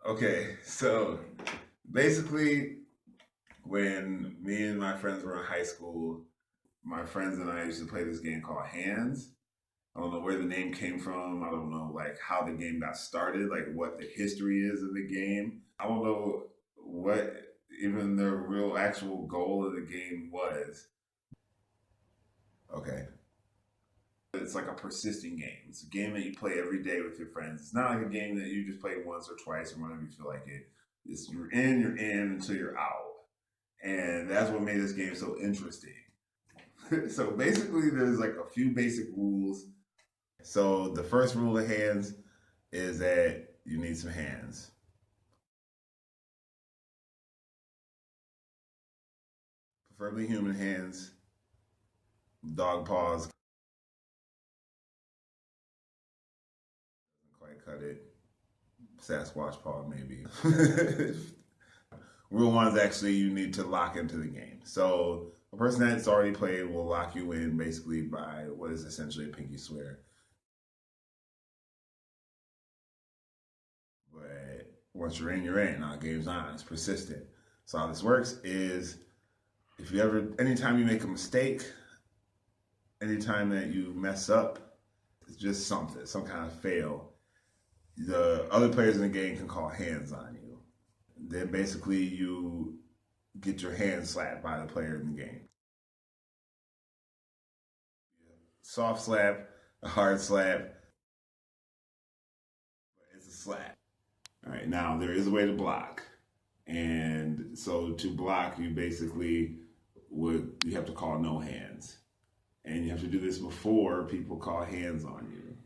Okay, so basically, when me and my friends were in high school, my friends and I used to play this game called Hands. I don't know where the name came from. I don't know like how the game got started, like what the history is of the game. I don't know what even the real actual goal of the game was. Okay. It's like a persisting game. It's a game that you play every day with your friends. It's not like a game that you just play once or twice or whenever you feel like it. It's you're in until you're out. And that's what made this game so interesting. So basically, there's like a few basic rules. So the first rule of hands is that you need some hands, preferably human hands, dog paws. Doesn't quite cut it. Sasquatch paw, maybe. Rule one is actually you need to lock into the game. So a person that's already played will lock you in basically by what is essentially a pinky swear. But once you're in, you're in. Now game's on. It's persistent. So how this works is if you ever, anytime you make a mistake, anytime that you mess up, it's just something, some kind of fail. The other players in the game can call hands on you. Then basically you get your hand slapped by the player in the game. Soft slap, a hard slap, it's a slap. All right, now there is a way to block. And so to block, you basically you have to call no hands. And you have to do this before people call hands on you.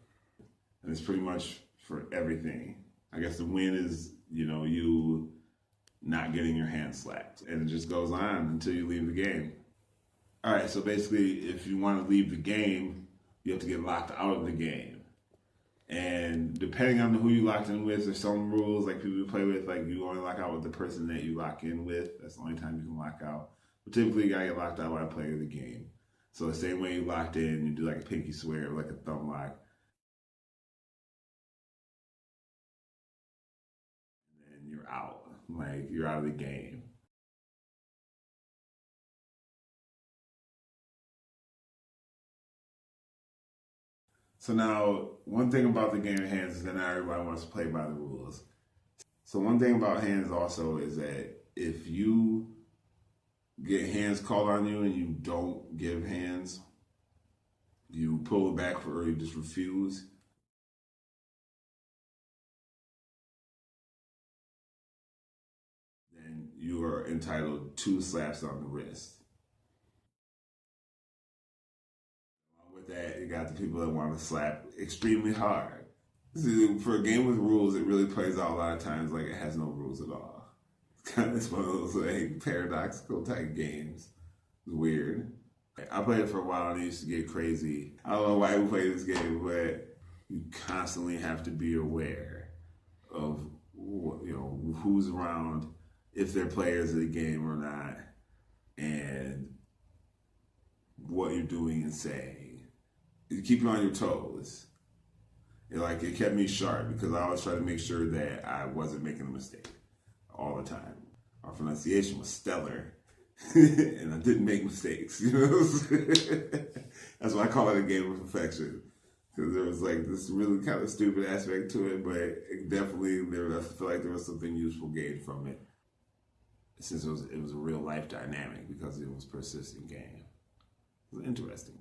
And it's pretty much for everything. I guess the win is, you not getting your hand slapped. And it just goes on until you leave the game. All right, so basically, if you want to leave the game, you have to get locked out of the game. And depending on who you locked in with, there's some rules like people you play with, like you only lock out with the person that you lock in with. That's the only time you can lock out. But typically, you gotta get locked out by the player of the game. So the same way you locked in, you do like a pinky swear or like a thumb lock, and then you're out. Like you're out of the game. So now, one thing about the game of hands is that not everybody wants to play by the rules. So one thing about hands also is that if you get hands called on you and you don't give hands, you pull it back or you just refuse, then you are entitled to slaps on the wrist. Along with that, you got the people that want to slap extremely hard. See, for a game with rules, it really plays out a lot of times like it has no rules at all. It's one of those like paradoxical type games. It's weird. I played it for a while and it used to get crazy. I don't know why we play this game, but you constantly have to be aware of who's around, if they're players of the game or not, and what you're doing and saying. You keep you on your toes. It kept me sharp because I always try to make sure that I wasn't making a mistake all the time. Our pronunciation was stellar, and I didn't make mistakes. That's why I call it a game of perfection. Because there was like this really kind of stupid aspect to it, but I feel like there was something useful gained from it. Since it was a real life dynamic because it was a persistent game. It was interesting.